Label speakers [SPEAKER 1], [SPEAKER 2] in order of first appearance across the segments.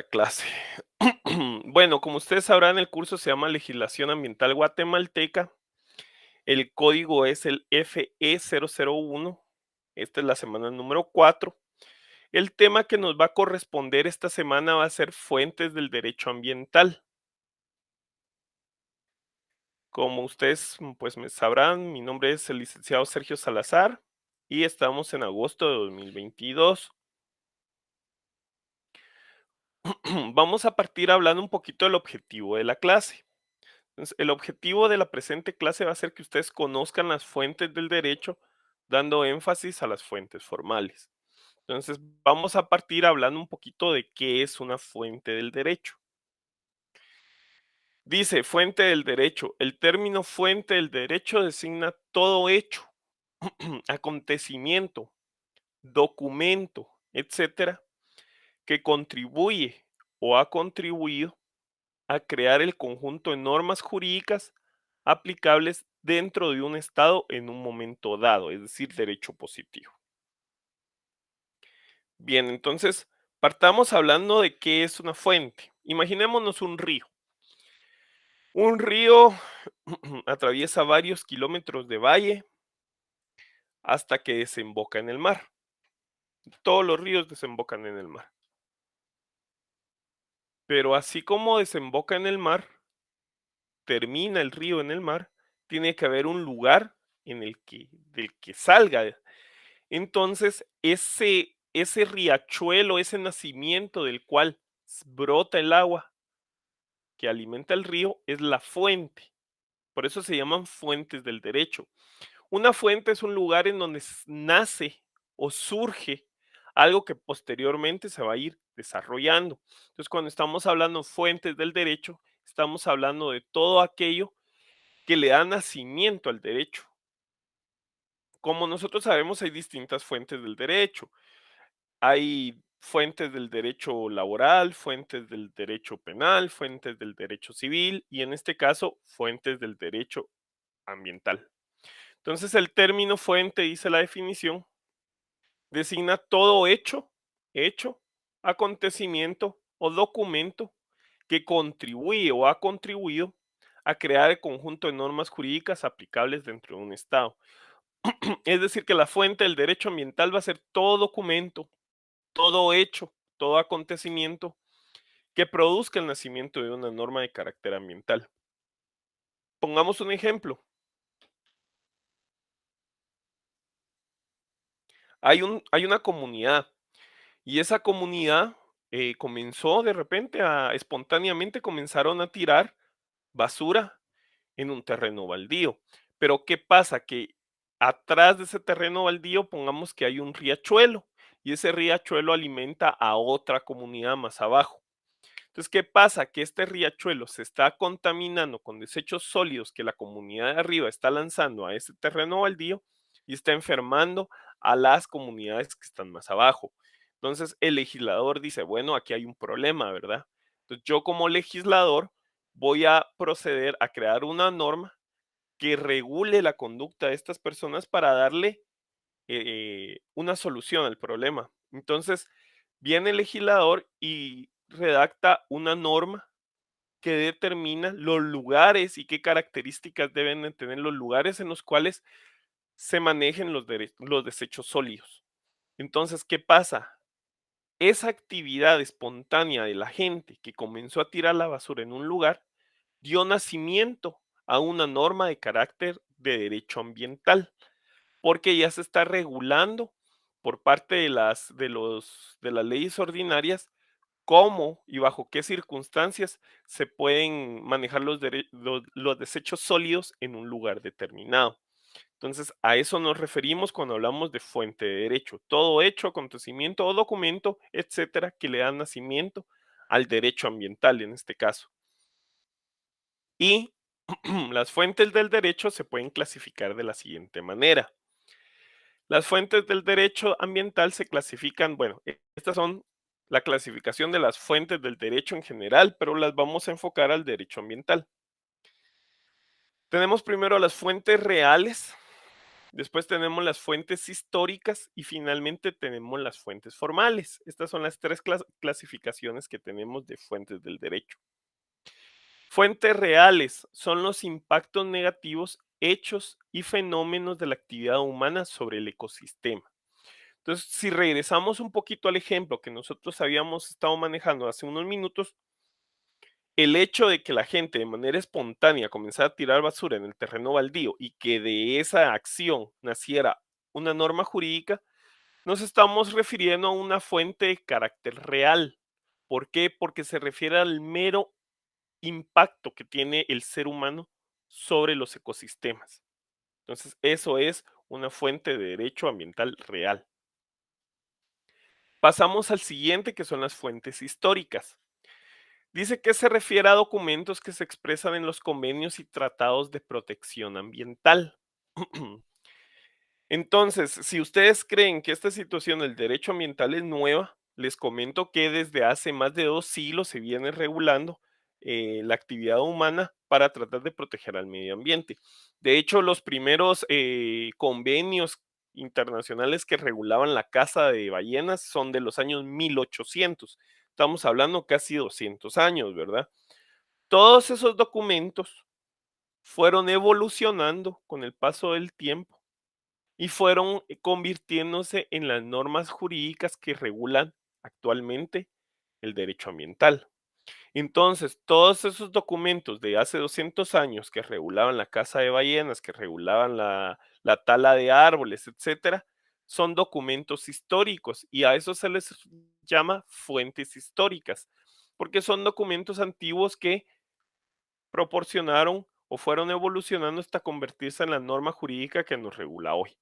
[SPEAKER 1] Clase. Bueno, como ustedes sabrán, el curso se llama Legislación Ambiental Guatemalteca. El código es el FE001. Esta es la semana número 4. El tema que nos va a corresponder esta semana va a ser fuentes del derecho ambiental. Como ustedes pues me sabrán, mi nombre es el licenciado Sergio Salazar y estamos en agosto de 2022. Vamos a partir hablando un poquito del objetivo de la clase. Entonces, el objetivo de la presente clase va a ser que ustedes conozcan las fuentes del derecho, dando énfasis a las fuentes formales. Entonces, vamos a partir hablando un poquito de qué es una fuente del derecho. Dice fuente del derecho. El término fuente del derecho designa todo hecho, acontecimiento, documento, etcétera, que contribuye o ha contribuido a crear el conjunto de normas jurídicas aplicables dentro de un estado en un momento dado, es decir, derecho positivo. Bien, entonces partamos hablando de qué es una fuente. Imaginémonos un río. Un río atraviesa varios kilómetros de valle hasta que desemboca en el mar. Todos los ríos desembocan en el mar. Pero así como desemboca en el mar, termina el río en el mar, tiene que haber un lugar del que salga. Entonces, ese riachuelo, ese nacimiento del cual brota el agua que alimenta el río, es la fuente. Por eso se llaman fuentes del derecho. Una fuente es un lugar en donde nace o surge algo que posteriormente se va a ir desarrollando. Entonces, cuando estamos hablando fuentes del derecho, estamos hablando de todo aquello que le da nacimiento al derecho. Como nosotros sabemos, hay distintas fuentes del derecho. Hay fuentes del derecho laboral, fuentes del derecho penal, fuentes del derecho civil y en este caso, fuentes del derecho ambiental. Entonces, el término fuente, dice la definición, designa todo hecho, acontecimiento o documento que contribuye o ha contribuido a crear el conjunto de normas jurídicas aplicables dentro de un Estado. Es decir, que la fuente del derecho ambiental va a ser todo documento, todo hecho, todo acontecimiento que produzca el nacimiento de una norma de carácter ambiental. Pongamos un ejemplo. Hay una comunidad y esa comunidad comenzó de repente espontáneamente comenzaron a tirar basura en un terreno baldío. Pero ¿qué pasa? Que atrás de ese terreno baldío, pongamos que hay un riachuelo y ese riachuelo alimenta a otra comunidad más abajo. Entonces, ¿qué pasa? Que este riachuelo se está contaminando con desechos sólidos que la comunidad de arriba está lanzando a ese terreno baldío y está enfermando a las comunidades que están más abajo. Entonces, el legislador dice, bueno, aquí hay un problema, ¿verdad? Entonces, yo como legislador voy a proceder a crear una norma que regule la conducta de estas personas para darle una solución al problema. Entonces, viene el legislador y redacta una norma que determina los lugares y qué características deben de tener los lugares en los cuales se manejen los desechos sólidos. Entonces, ¿qué pasa? Esa actividad espontánea de la gente que comenzó a tirar la basura en un lugar dio nacimiento a una norma de carácter de derecho ambiental porque ya se está regulando por parte de las leyes ordinarias cómo y bajo qué circunstancias se pueden manejar los desechos sólidos en un lugar determinado. Entonces, a eso nos referimos cuando hablamos de fuente de derecho. Todo hecho, acontecimiento o documento, etcétera, que le dan nacimiento al derecho ambiental en este caso. Y las fuentes del derecho se pueden clasificar de la siguiente manera. Las fuentes del derecho ambiental se clasifican, bueno, estas son la clasificación de las fuentes del derecho en general, pero las vamos a enfocar al derecho ambiental. Tenemos primero las fuentes reales, Después tenemos las fuentes históricas y finalmente tenemos las fuentes formales. Estas son las tres clasificaciones que tenemos de fuentes del derecho. Fuentes reales son los impactos negativos, hechos y fenómenos de la actividad humana sobre el ecosistema. Entonces, si regresamos un poquito al ejemplo que nosotros habíamos estado manejando hace unos minutos, el hecho de que la gente de manera espontánea comenzara a tirar basura en el terreno baldío y que de esa acción naciera una norma jurídica, nos estamos refiriendo a una fuente de carácter real. ¿Por qué? Porque se refiere al mero impacto que tiene el ser humano sobre los ecosistemas. Entonces, eso es una fuente de derecho ambiental real. Pasamos al siguiente, que son las fuentes históricas. Dice que se refiere a documentos que se expresan en los convenios y tratados de protección ambiental. Entonces, si ustedes creen que esta situación del derecho ambiental es nueva, les comento que desde hace más de 2 siglos se viene regulando la actividad humana para tratar de proteger al medio ambiente. De hecho, los primeros convenios internacionales que regulaban la caza de ballenas son de los años 1800. Estamos hablando casi 200 años, ¿verdad? Todos esos documentos fueron evolucionando con el paso del tiempo y fueron convirtiéndose en las normas jurídicas que regulan actualmente el derecho ambiental. Entonces, todos esos documentos de hace 200 años que regulaban la caza de ballenas, que regulaban la tala de árboles, etcétera, son documentos históricos y a eso se les llama fuentes históricas, porque son documentos antiguos que proporcionaron o fueron evolucionando hasta convertirse en la norma jurídica que nos regula hoy.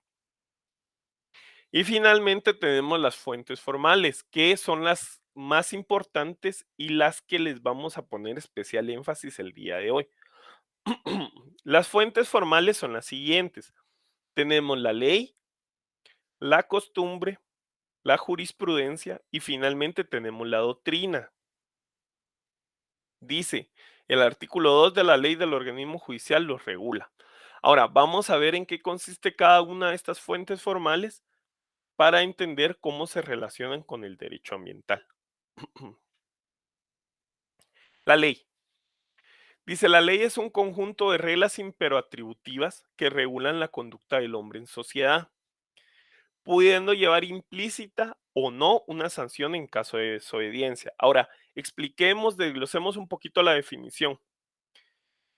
[SPEAKER 1] Y finalmente tenemos las fuentes formales, que son las más importantes y las que les vamos a poner especial énfasis el día de hoy. Las fuentes formales son las siguientes. Tenemos la ley, la costumbre, la jurisprudencia y finalmente tenemos la doctrina. Dice, el artículo 2 de la ley del organismo judicial los regula. Ahora, vamos a ver en qué consiste cada una de estas fuentes formales para entender cómo se relacionan con el derecho ambiental. La ley. Dice, la ley es un conjunto de reglas imperoatributivas que regulan la conducta del hombre en sociedad, pudiendo llevar implícita o no una sanción en caso de desobediencia. Ahora, expliquemos, desglosemos un poquito la definición.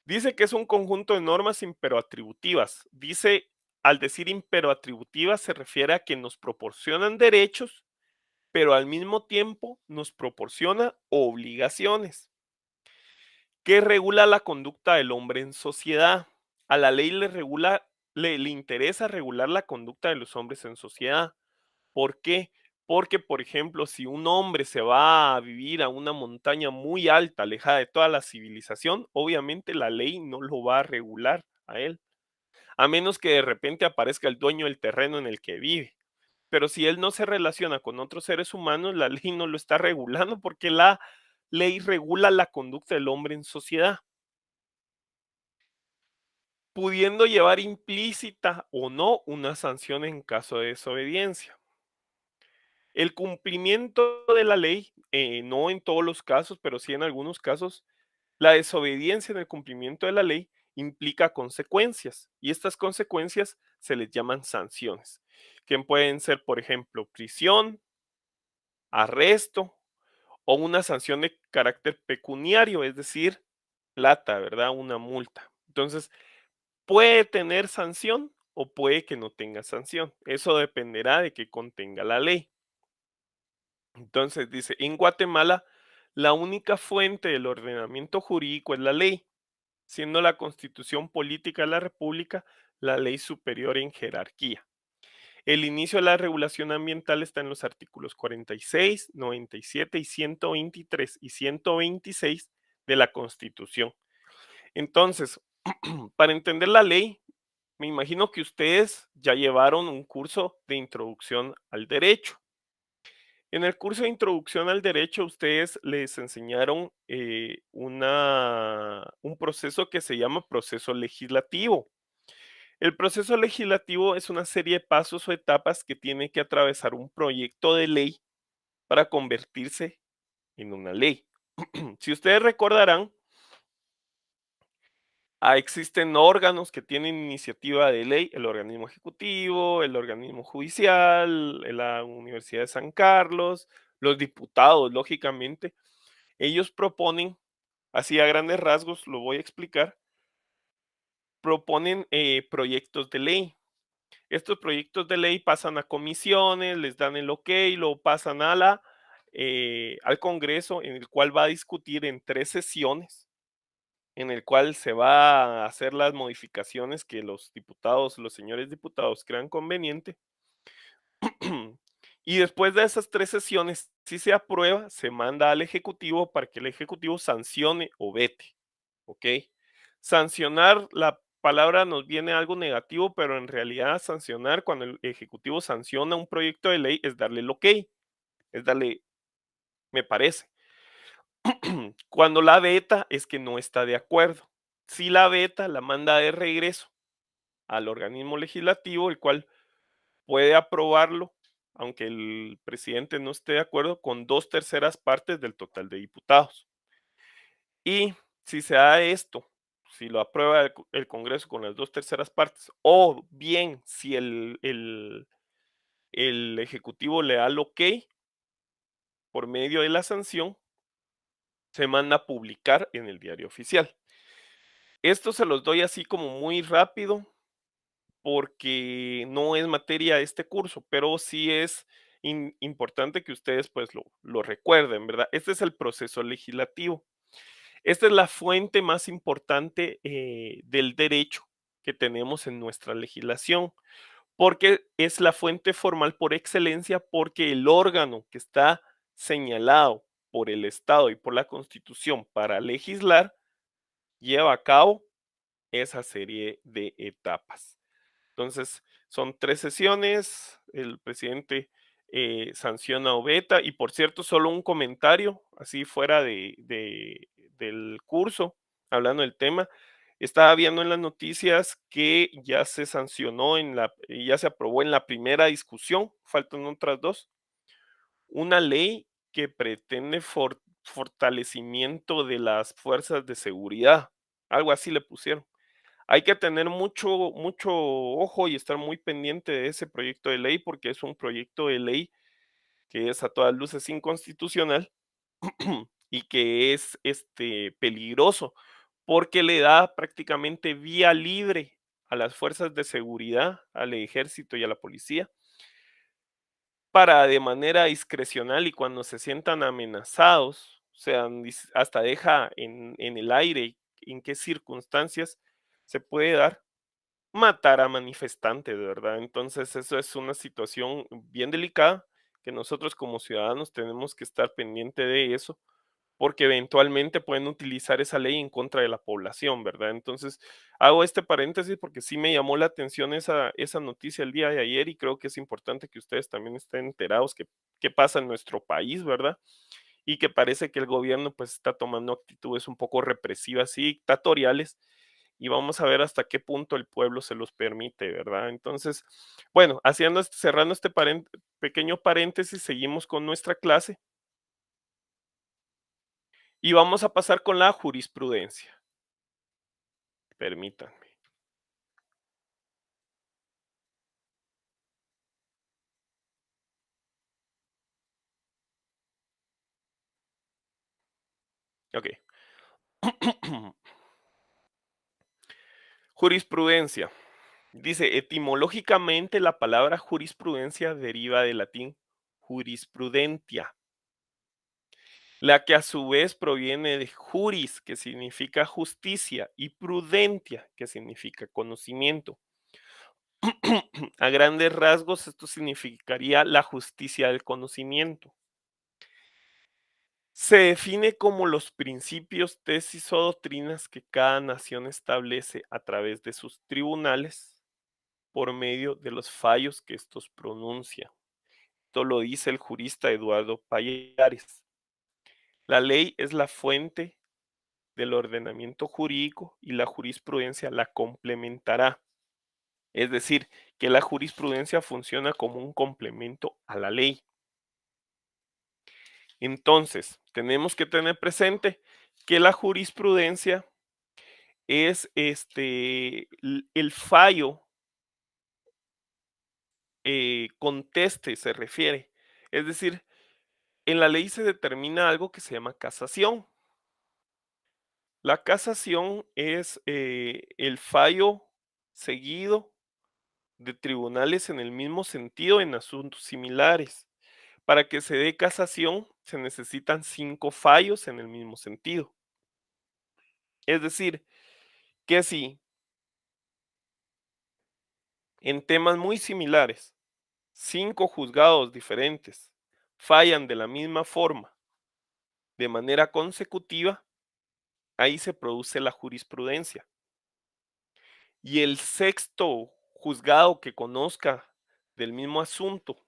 [SPEAKER 1] Dice que es un conjunto de normas imperoatributivas. Dice, al decir imperoatributivas se refiere a que nos proporcionan derechos, pero al mismo tiempo nos proporciona obligaciones. Que regula la conducta del hombre en sociedad. A la ley le interesa regular la conducta de los hombres en sociedad. ¿Por qué? Porque, por ejemplo, si un hombre se va a vivir a una montaña muy alta, alejada de toda la civilización, obviamente la ley no lo va a regular a él, a menos que de repente aparezca el dueño del terreno en el que vive. Pero si él no se relaciona con otros seres humanos, la ley no lo está regulando porque la ley regula la conducta del hombre en sociedad, pudiendo llevar implícita o no una sanción en caso de desobediencia. El cumplimiento de la ley, no en todos los casos, pero sí en algunos casos, la desobediencia en el cumplimiento de la ley implica consecuencias y estas consecuencias se les llaman sanciones, que pueden ser, por ejemplo, prisión, arresto o una sanción de carácter pecuniario, es decir, plata, ¿verdad? Una multa. Entonces, puede tener sanción o puede que no tenga sanción. Eso dependerá de que contenga la ley. Entonces dice, en Guatemala, la única fuente del ordenamiento jurídico es la ley, siendo la constitución política de la república la ley superior en jerarquía. El inicio de la regulación ambiental está en los artículos 46, 97 y 123 y 126 de la Constitución. Entonces, para entender la ley, me imagino que ustedes ya llevaron un curso de introducción al derecho. En el curso de introducción al derecho, ustedes les enseñaron un proceso que se llama proceso legislativo. El proceso legislativo es una serie de pasos o etapas que tiene que atravesar un proyecto de ley para convertirse en una ley. Si ustedes recordarán, existen órganos que tienen iniciativa de ley, el organismo ejecutivo, el organismo judicial, la Universidad de San Carlos, los diputados, lógicamente. Ellos proponen, así a grandes rasgos, lo voy a explicar, proponen proyectos de ley. Estos proyectos de ley pasan a comisiones, les dan el ok, lo pasan a al Congreso, en el cual va a discutir en 3 sesiones, en el cual se va a hacer las modificaciones que los diputados, los señores diputados crean conveniente. Y después de esas 3 sesiones, si se aprueba, se manda al Ejecutivo para que el Ejecutivo sancione o vete. ¿Ok? Sancionar, la palabra nos viene algo negativo, pero en realidad sancionar, cuando el Ejecutivo sanciona un proyecto de ley, es darle el ok, es darle, me parece. Cuando la veta es que no está de acuerdo. Si la veta, la manda de regreso al organismo legislativo, el cual puede aprobarlo, aunque el presidente no esté de acuerdo, con 2/3 partes del total de diputados. Y si se da esto, si lo aprueba el Congreso con las 2/3 partes, o bien si el Ejecutivo le da el ok por medio de la sanción, se manda a publicar en el diario oficial. Esto se los doy así como muy rápido porque no es materia de este curso, pero sí es importante que ustedes pues lo recuerden, ¿verdad? Este es el proceso legislativo. Esta es la fuente más importante del derecho que tenemos en nuestra legislación, porque es la fuente formal por excelencia, porque el órgano que está señalado por el Estado y por la Constitución para legislar lleva a cabo esa serie de etapas. Entonces, son 3 sesiones, el presidente sanciona o veta, y por cierto, solo un comentario, así fuera del curso, hablando del tema, estaba viendo en las noticias que ya se sancionó ya se aprobó en la primera discusión, faltan otras dos, una ley que pretende fortalecimiento de las fuerzas de seguridad, algo así le pusieron. Hay que tener mucho ojo y estar muy pendiente de ese proyecto de ley, porque es un proyecto de ley que es a todas luces inconstitucional y que es, peligroso, porque le da prácticamente vía libre a las fuerzas de seguridad, al ejército y a la policía, para de manera discrecional y cuando se sientan amenazados, o sea, hasta deja en el aire en qué circunstancias se puede dar matar a manifestantes, ¿verdad? Entonces, eso es una situación bien delicada que nosotros como ciudadanos tenemos que estar pendiente de eso, porque eventualmente pueden utilizar esa ley en contra de la población, ¿verdad? Entonces, hago este paréntesis porque sí me llamó la atención esa noticia el día de ayer y creo que es importante que ustedes también estén enterados qué pasa en nuestro país, ¿verdad? Y que parece que el gobierno pues está tomando actitudes un poco represivas y dictatoriales y vamos a ver hasta qué punto el pueblo se los permite, ¿verdad? Entonces, bueno, cerrando este pequeño paréntesis, seguimos con nuestra clase y vamos a pasar con la jurisprudencia. Permítanme. Ok. Jurisprudencia. Dice, etimológicamente la palabra jurisprudencia deriva del latín jurisprudentia, la que a su vez proviene de juris, que significa justicia, y prudentia, que significa conocimiento. A grandes rasgos, esto significaría la justicia del conocimiento. Se define como los principios, tesis o doctrinas que cada nación establece a través de sus tribunales por medio de los fallos que estos pronuncian. Esto lo dice el jurista Eduardo Pallares. La ley es la fuente del ordenamiento jurídico y la jurisprudencia la complementará. Es decir, que la jurisprudencia funciona como un complemento a la ley. Entonces, tenemos que tener presente que la jurisprudencia es el fallo conteste, se refiere. Es decir, en la ley se determina algo que se llama casación. La casación es el fallo seguido de tribunales en el mismo sentido en asuntos similares. Para que se dé casación se necesitan 5 fallos en el mismo sentido. Es decir, que si en temas muy similares 5 juzgados diferentes fallan de la misma forma, de manera consecutiva, ahí se produce la jurisprudencia. Y el sexto juzgado que conozca del mismo asunto,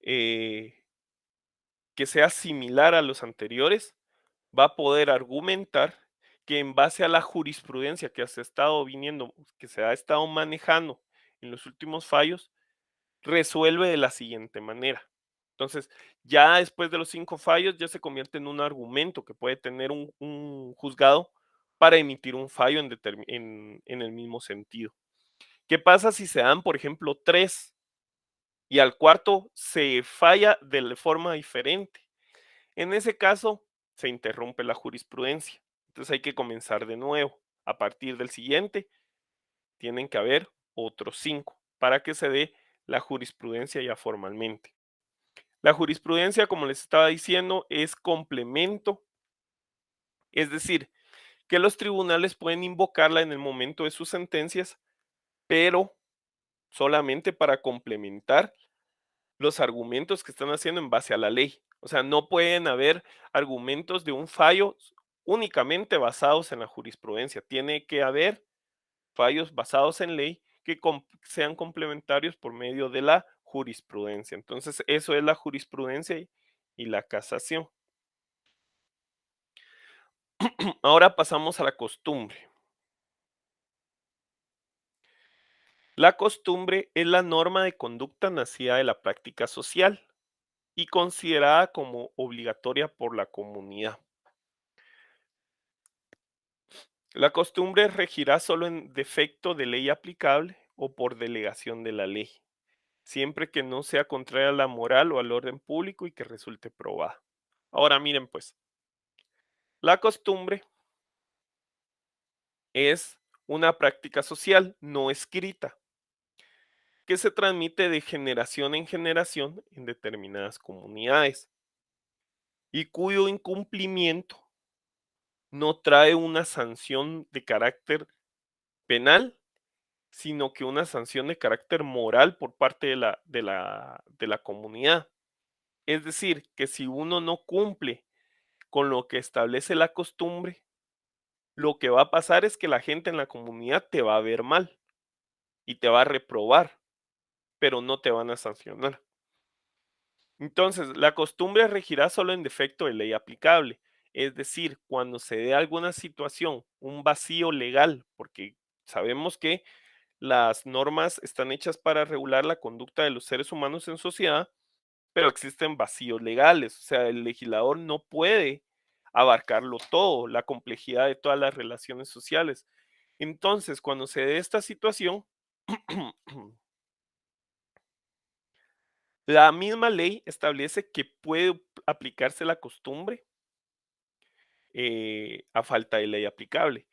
[SPEAKER 1] eh, que sea similar a los anteriores, va a poder argumentar que en base a la jurisprudencia que se ha estado viniendo, que se ha estado manejando en los últimos fallos, resuelve de la siguiente manera. Entonces, ya después de los 5 fallos, ya se convierte en un argumento que puede tener un juzgado para emitir un fallo en el mismo sentido. ¿Qué pasa si se dan, por ejemplo, 3 y al cuarto se falla de forma diferente? En ese caso, se interrumpe la jurisprudencia. Entonces hay que comenzar de nuevo. A partir del siguiente, tienen que haber otros 5 para que se dé la jurisprudencia ya formalmente. La jurisprudencia, como les estaba diciendo, es complemento, es decir, que los tribunales pueden invocarla en el momento de sus sentencias, pero solamente para complementar los argumentos que están haciendo en base a la ley. O sea, no pueden haber argumentos de un fallo únicamente basados en la jurisprudencia. Tiene que haber fallos basados en ley que sean complementarios por medio de la jurisprudencia. Entonces, eso es la jurisprudencia y la casación. Ahora pasamos a la costumbre. La costumbre es la norma de conducta nacida de la práctica social y considerada como obligatoria por la comunidad. La costumbre regirá solo en defecto de ley aplicable o por delegación de la ley, siempre que no sea contraria a la moral o al orden público y que resulte probada. Ahora miren pues, la costumbre es una práctica social no escrita que se transmite de generación en generación en determinadas comunidades y cuyo incumplimiento no trae una sanción de carácter penal, sino que una sanción de carácter moral por parte de la comunidad. Es decir, que si uno no cumple con lo que establece la costumbre, lo que va a pasar es que la gente en la comunidad te va a ver mal y te va a reprobar, pero no te van a sancionar. Entonces, la costumbre regirá solo en defecto de ley aplicable, es decir, cuando se dé alguna situación, un vacío legal, porque sabemos que las normas están hechas para regular la conducta de los seres humanos en sociedad, pero existen vacíos legales, o sea, el legislador no puede abarcarlo todo, la complejidad de todas las relaciones sociales. Entonces, cuando se dé esta situación, la misma ley establece que puede aplicarse la costumbre a falta de ley aplicable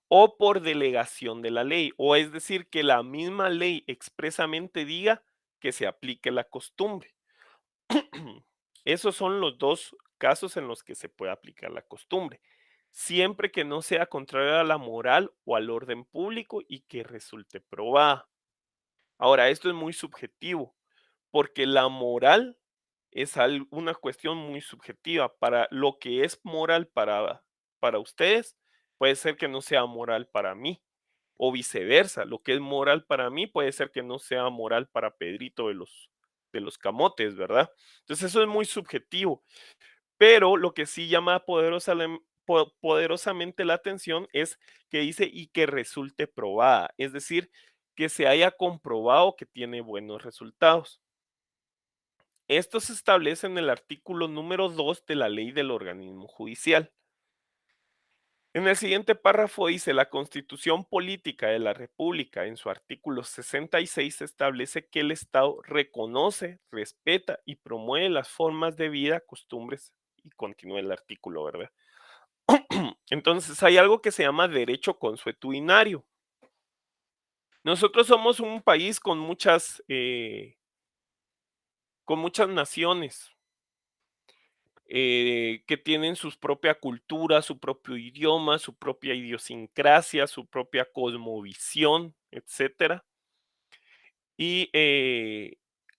[SPEAKER 1] o por delegación de la ley, o es decir, que la misma ley expresamente diga que se aplique la costumbre. Esos son los dos casos en los que se puede aplicar la costumbre, siempre que no sea contraria a la moral o al orden público y que resulte probada. Ahora, esto es muy subjetivo, porque la moral es una cuestión muy subjetiva. Para lo que es moral para ustedes, puede ser que no sea moral para mí, o viceversa. Lo que es moral para mí puede ser que no sea moral para Pedrito de los camotes, ¿verdad? Entonces eso es muy subjetivo, pero lo que sí llama poderosamente la atención es que dice y que resulte probada, es decir, que se haya comprobado que tiene buenos resultados. Esto se establece en el artículo número 2 de la ley del organismo judicial. En el siguiente párrafo dice, la Constitución Política de la República, en su artículo 66, establece que el Estado reconoce, respeta y promueve las formas de vida, costumbres, y continúa el artículo, ¿verdad? Entonces hay algo que se llama derecho consuetudinario. Nosotros somos un país con muchas naciones, que tienen su propia cultura, su propio idioma, su propia idiosincrasia, su propia cosmovisión, etcétera. Y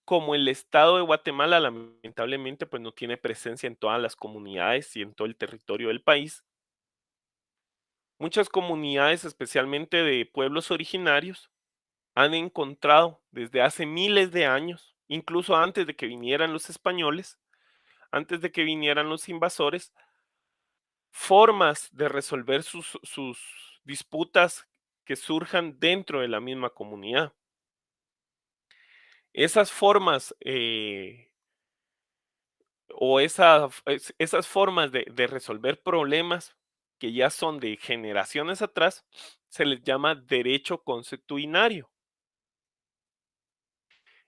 [SPEAKER 1] como el Estado de Guatemala lamentablemente pues no tiene presencia en todas las comunidades y en todo el territorio del país, muchas comunidades, especialmente de pueblos originarios, han encontrado desde hace miles de años, incluso antes de que vinieran los españoles, antes de que vinieran los invasores, formas de resolver sus disputas que surjan dentro de la misma comunidad. Esas formas esas formas de resolver problemas que ya son de generaciones atrás, se les llama derecho consuetudinario.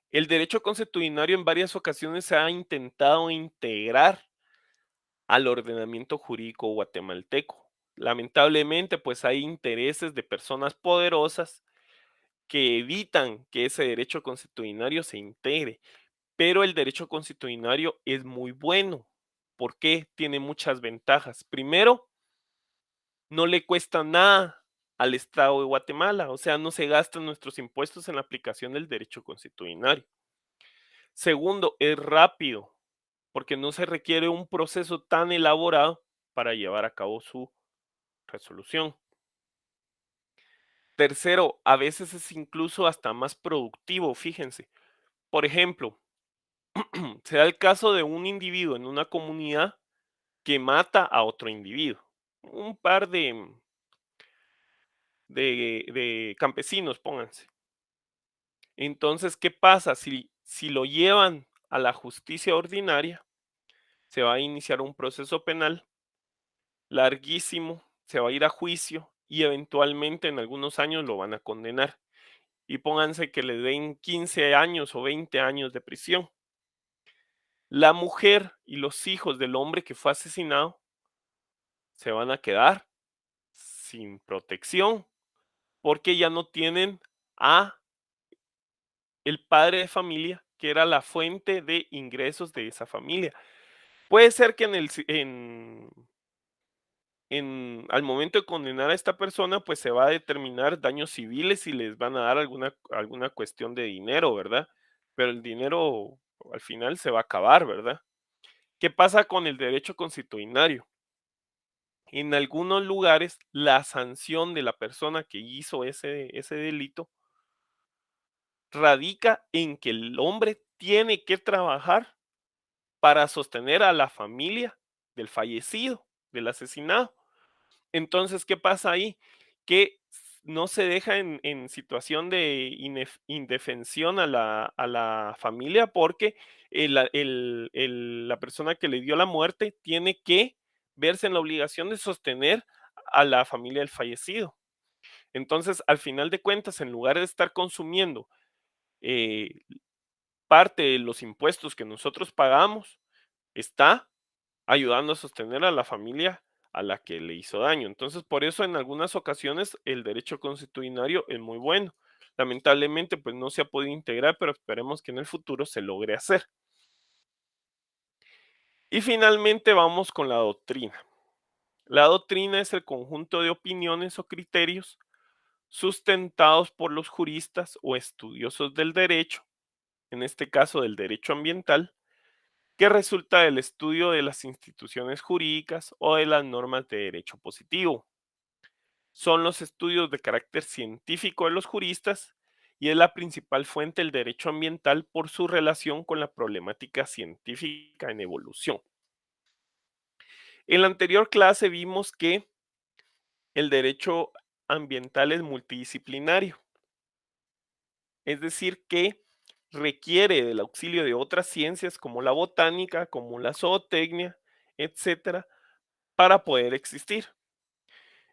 [SPEAKER 1] El derecho consuetudinario en varias ocasiones se ha intentado integrar al ordenamiento jurídico guatemalteco. Lamentablemente, pues hay intereses de personas poderosas que evitan que ese derecho consuetudinario se integre, pero el derecho consuetudinario es muy bueno. ¿Por qué? Tiene muchas ventajas. Primero, no le cuesta nada al Estado de Guatemala, o sea, no se gastan nuestros impuestos en la aplicación del derecho consuetudinario. Segundo, es rápido, porque no se requiere un proceso tan elaborado para llevar a cabo su resolución. Tercero, a veces es incluso hasta más productivo, fíjense. Por ejemplo, se da el caso de un individuo en una comunidad que mata a otro individuo. Un par de campesinos, pónganse. Entonces, ¿qué pasa? Si lo llevan a la justicia ordinaria, se va a iniciar un proceso penal larguísimo, se va a ir a juicio y eventualmente en algunos años lo van a condenar. Y pónganse que le den 15 años o 20 años de prisión. La mujer y los hijos del hombre que fue asesinado se van a quedar sin protección porque ya no tienen a el padre de familia que era la fuente de ingresos de esa familia. Puede ser que al momento de condenar a esta persona, pues se va a determinar daños civiles y les van a dar alguna cuestión de dinero, ¿verdad? Pero el dinero al final se va a acabar, ¿verdad? ¿Qué pasa con el derecho consuetudinario? En algunos lugares, la sanción de la persona que hizo ese delito radica en que el hombre tiene que trabajar para sostener a la familia del fallecido, del asesinado. Entonces, ¿qué pasa ahí? Que no se deja en situación de indefensión a la familia porque la persona que le dio la muerte tiene que verse en la obligación de sostener a la familia del fallecido. Entonces, al final de cuentas, en lugar de estar consumiendo eh, parte de los impuestos que nosotros pagamos, está ayudando a sostener a la familia a la que le hizo daño. Entonces, por eso en algunas ocasiones el derecho consuetudinario es muy bueno. Lamentablemente, pues no se ha podido integrar, pero esperemos que en el futuro se logre hacer. Y finalmente vamos con la doctrina. La doctrina es el conjunto de opiniones o criterios sustentados por los juristas o estudiosos del derecho, en este caso del derecho ambiental, que resulta del estudio de las instituciones jurídicas o de las normas de derecho positivo. Son los estudios de carácter científico de los juristas y es la principal fuente del derecho ambiental por su relación con la problemática científica en evolución. En la anterior clase vimos que el derecho ambiental es multidisciplinario, es decir, que requiere del auxilio de otras ciencias como la botánica, como la zootecnia, etcétera, para poder existir.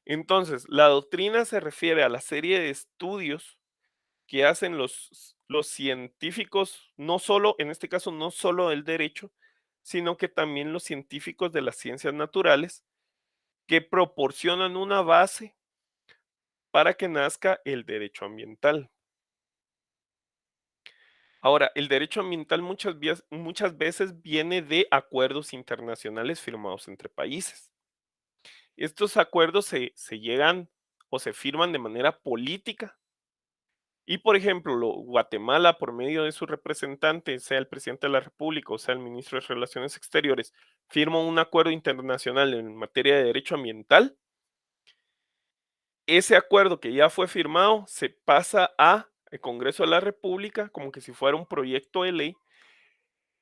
[SPEAKER 1] Entonces, la doctrina se refiere a la serie de estudios que hacen los científicos, no solo, en este caso, no solo del derecho, sino que también los científicos de las ciencias naturales, que proporcionan una base para que nazca el derecho ambiental. Ahora, el derecho ambiental muchas veces viene de acuerdos internacionales firmados entre países. Estos acuerdos se llegan o se firman de manera política y, por ejemplo, Guatemala, por medio de su representante, sea el presidente de la República o sea el ministro de Relaciones Exteriores, firma un acuerdo internacional en materia de derecho ambiental. Ese acuerdo que ya fue firmado se pasa a el Congreso de la República como que si fuera un proyecto de ley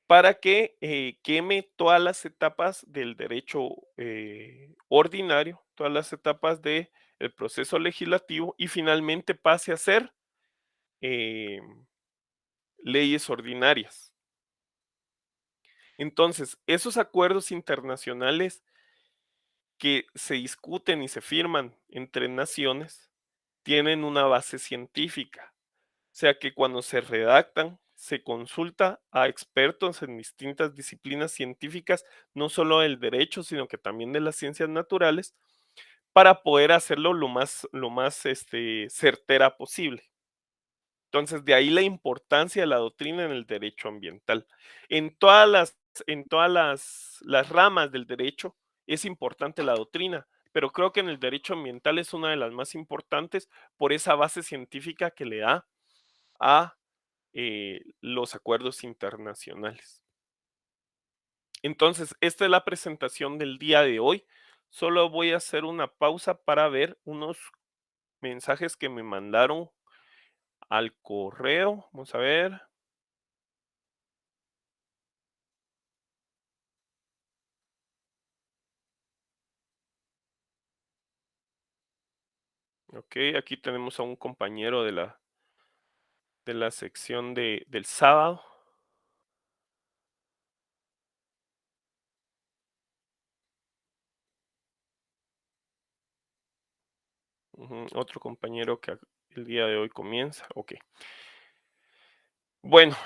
[SPEAKER 1] para que queme todas las etapas del derecho ordinario, todas las etapas del proceso legislativo y finalmente pase a ser eh, leyes ordinarias. Entonces, esos acuerdos internacionales que se discuten y se firman entre naciones tienen una base científica. O sea que cuando se redactan, se consulta a expertos en distintas disciplinas científicas, no solo del derecho, sino que también de las ciencias naturales, para poder hacerlo lo más certera posible. Entonces, de ahí la importancia de la doctrina en el derecho ambiental. En todas las ramas del derecho es importante la doctrina, pero creo que en el derecho ambiental es una de las más importantes por esa base científica que le da a los acuerdos internacionales. Entonces, esta es la presentación del día de hoy. Solo voy a hacer una pausa para ver unos mensajes que me mandaron al correo. Vamos a ver. Ok, aquí tenemos a un compañero de la sección del sábado. Ujú, otro compañero que el día de hoy comienza. Ok. Bueno,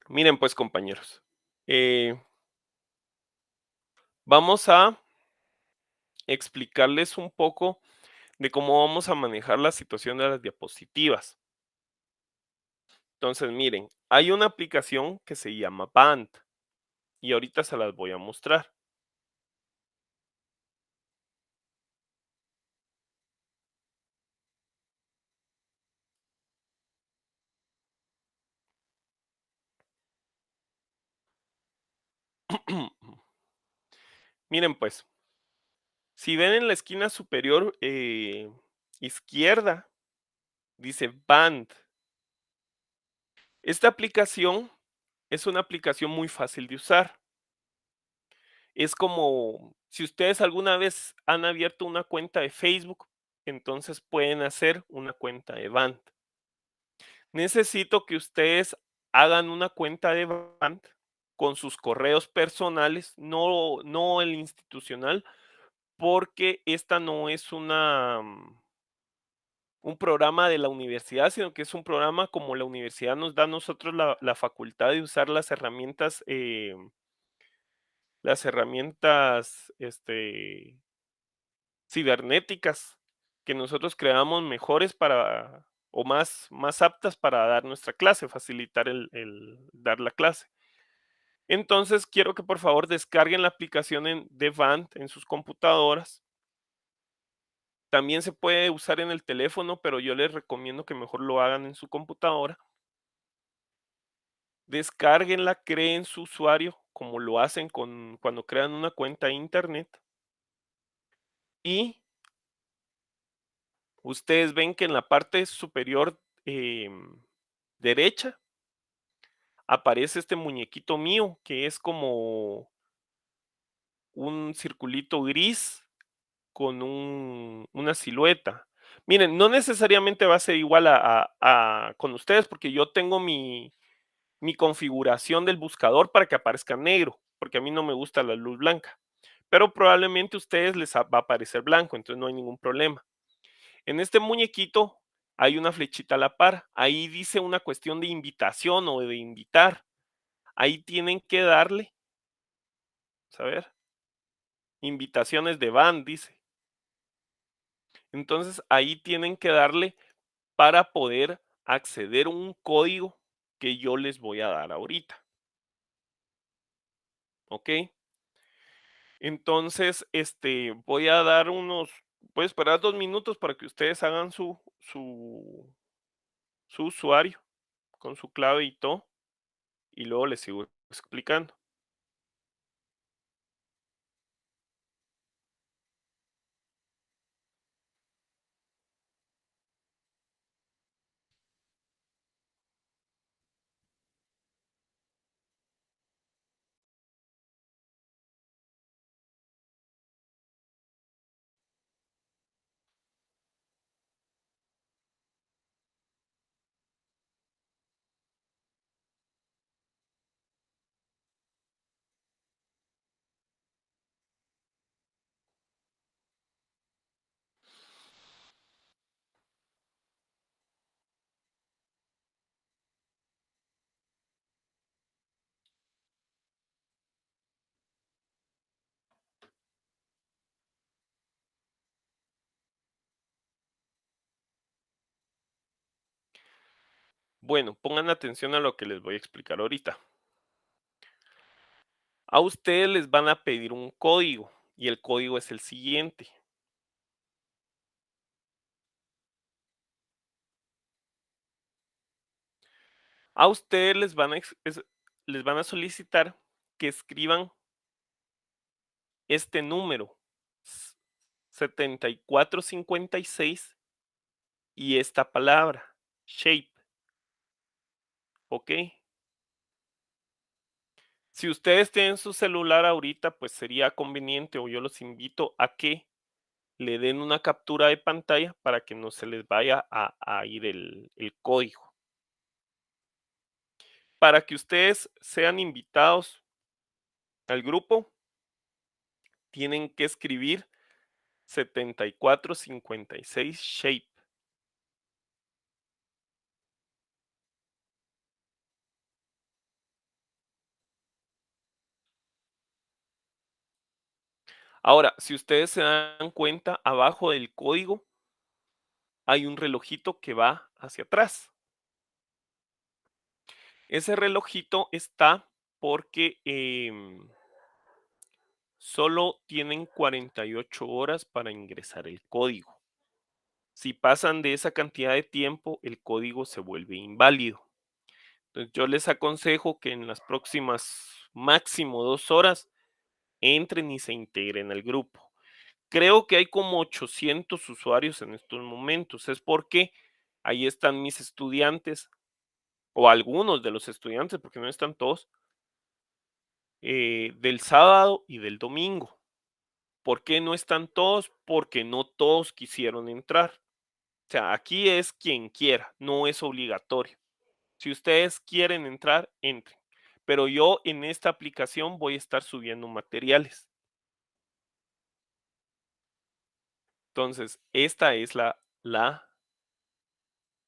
[SPEAKER 1] miren pues compañeros. eh, vamos a explicarles un poco de cómo vamos a manejar la situación de las diapositivas. Entonces, miren, hay una aplicación que se llama Band y ahorita se las voy a mostrar. Miren pues, si ven en la esquina superior izquierda, dice Band. Esta aplicación es una aplicación muy fácil de usar. Es como si ustedes alguna vez han abierto una cuenta de Facebook, entonces pueden hacer una cuenta de Band. Necesito que ustedes hagan una cuenta de Band con sus correos personales, no el institucional, porque esta no es un programa de la universidad, sino que es un programa como la universidad nos da a nosotros la facultad de usar las herramientas cibernéticas que nosotros creamos mejores para o más aptas para dar nuestra clase, facilitar el dar la clase. Entonces, quiero que por favor descarguen la aplicación de Vant en sus computadoras. También se puede usar en el teléfono, pero yo les recomiendo que mejor lo hagan en su computadora. Descárguenla, creen su usuario, como lo hacen cuando crean una cuenta de internet. Y ustedes ven que en la parte superior derecha aparece este muñequito mío, que es como un circulito gris con una silueta. Miren, no necesariamente va a ser igual con ustedes, porque yo tengo mi configuración del buscador para que aparezca negro, porque a mí no me gusta la luz blanca. Pero probablemente a ustedes va a aparecer blanco, entonces no hay ningún problema. En este muñequito hay una flechita a la par. Ahí dice una cuestión de invitación o de invitar. Ahí tienen que darle, a ver, invitaciones de van, dice. Entonces ahí tienen que darle para poder acceder a un código que yo les voy a dar ahorita. ¿Ok? Entonces, voy a dar voy a esperar 2 minutos para que ustedes hagan su usuario con su clave y todo, y luego les sigo explicando. Bueno, pongan atención a lo que les voy a explicar ahorita. A ustedes les van a pedir un código y el código es el siguiente. A ustedes les van a solicitar que escriban este número 7456 y esta palabra, shape, ¿ok? Si ustedes tienen su celular ahorita, pues sería conveniente o yo los invito a que le den una captura de pantalla para que no se les vaya a ir el código. Para que ustedes sean invitados al grupo, tienen que escribir 7456 shape. Ahora, si ustedes se dan cuenta, abajo del código hay un relojito que va hacia atrás. Ese relojito está porque solo tienen 48 horas para ingresar el código. Si pasan de esa cantidad de tiempo, el código se vuelve inválido. Entonces, yo les aconsejo que en las próximas máximo 2 horas entren y se integren al grupo. Creo que hay como 800 usuarios en estos momentos. Es porque ahí están mis estudiantes o algunos de los estudiantes, porque no están todos, del sábado y del domingo. ¿Por qué no están todos? Porque no todos quisieron entrar. O sea, aquí es quien quiera, no es obligatorio. Si ustedes quieren entrar, entren. Pero yo en esta aplicación voy a estar subiendo materiales. Entonces, esta es la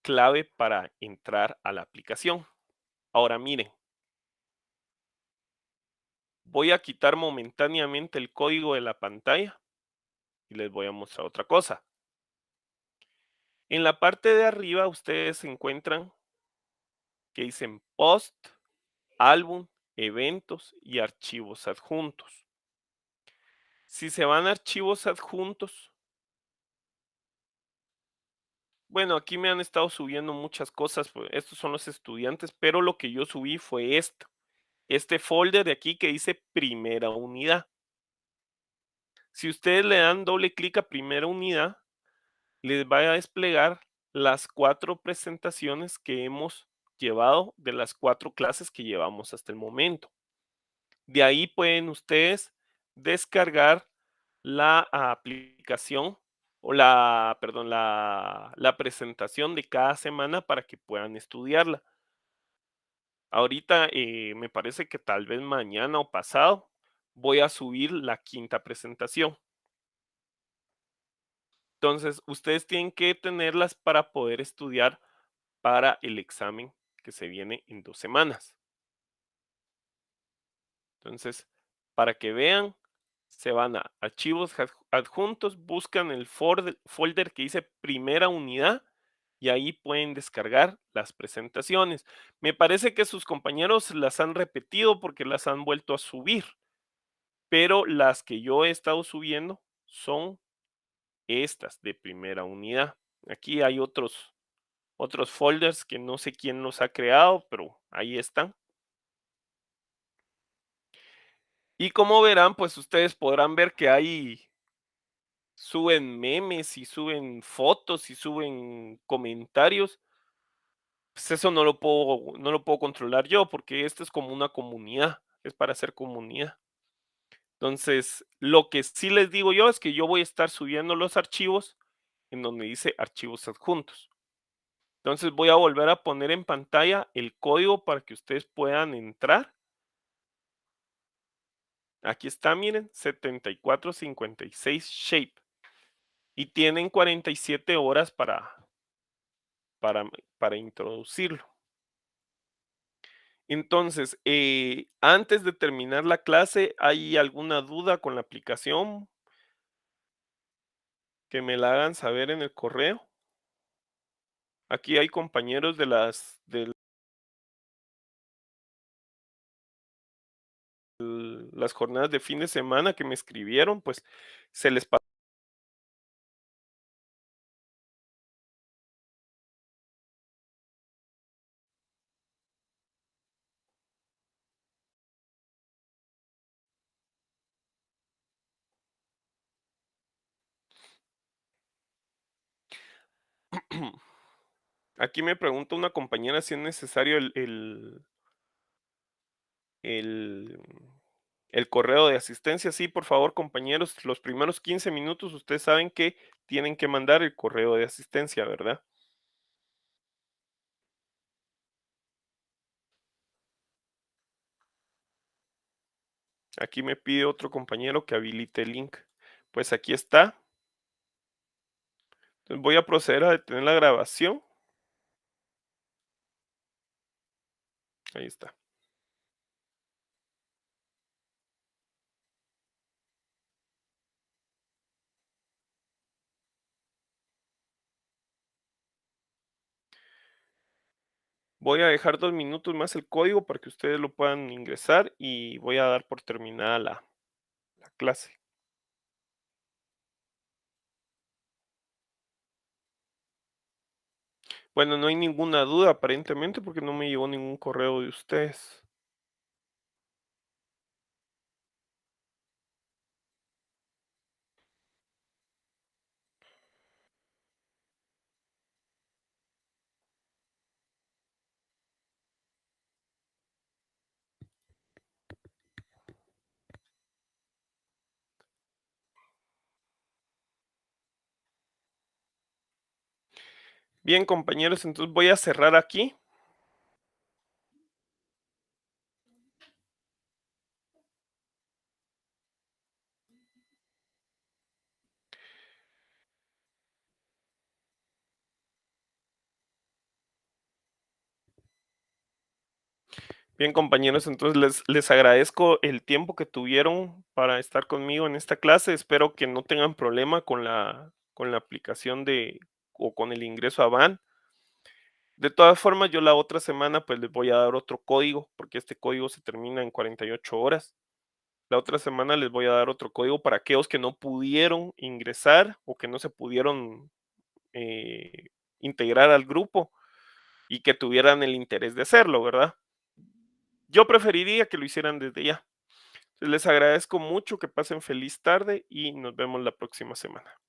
[SPEAKER 1] clave para entrar a la aplicación. Ahora miren, voy a quitar momentáneamente el código de la pantalla y les voy a mostrar otra cosa. En la parte de arriba ustedes encuentran que dicen post, álbum, eventos y archivos adjuntos. Si se van a archivos adjuntos, bueno, aquí me han estado subiendo muchas cosas, pues, estos son los estudiantes, pero lo que yo subí fue esto, este folder de aquí que dice primera unidad. Si ustedes le dan doble clic a primera unidad, les va a desplegar las 4 presentaciones que hemos llevado de las 4 clases que llevamos hasta el momento. De ahí pueden ustedes descargar la aplicación o la, perdón, la presentación de cada semana para que puedan estudiarla. Ahorita me parece que tal vez mañana o pasado voy a subir la quinta presentación. Entonces, ustedes tienen que tenerlas para poder estudiar para el examen que se viene en 2 semanas. Entonces, para que vean, se van a archivos adjuntos, buscan el folder que dice primera unidad y ahí pueden descargar las presentaciones. Me parece que sus compañeros las han repetido porque las han vuelto a subir, pero las que yo he estado subiendo son estas de primera unidad. Aquí hay otros folders que no sé quién los ha creado, pero ahí están. Y como verán, pues ustedes podrán ver que hay suben memes y suben fotos y suben comentarios, pues eso no lo puedo controlar yo, porque esto es como una comunidad, es para hacer comunidad. Entonces, lo que sí les digo yo es que yo voy a estar subiendo los archivos en donde dice archivos adjuntos. Entonces voy a volver a poner en pantalla el código para que ustedes puedan entrar. Aquí está, miren, 7456 Shape. Y tienen 47 horas para, para introducirlo. Entonces, antes de terminar la clase, ¿hay alguna duda con la aplicación? Que me la hagan saber en el correo. Aquí hay compañeros de las jornadas de fin de semana que me escribieron, pues se les pasó. Aquí me pregunta una compañera si es necesario el, el correo de asistencia. Sí, por favor, compañeros, los primeros 15 minutos ustedes saben que tienen que mandar el correo de asistencia, ¿verdad? Aquí me pide otro compañero que habilite el link. Pues aquí está. Entonces voy a proceder a detener la grabación. Ahí está. Voy a dejar 2 minutos más el código para que ustedes lo puedan ingresar y voy a dar por terminada la clase. Bueno, no hay ninguna duda aparentemente porque no me llegó ningún correo de ustedes. Bien, compañeros, entonces voy a cerrar aquí. Bien, compañeros, entonces les agradezco el tiempo que tuvieron para estar conmigo en esta clase. Espero que no tengan problema con la aplicación o con el ingreso a Van. De todas formas, yo la otra semana pues les voy a dar otro código, porque este código se termina en 48 horas. La otra semana les voy a dar otro código para aquellos que no pudieron ingresar o que no se pudieron eh, integrar al grupo y que tuvieran el interés de hacerlo, ¿verdad? Yo preferiría que lo hicieran desde ya. Les agradezco mucho, que pasen feliz tarde y nos vemos la próxima semana.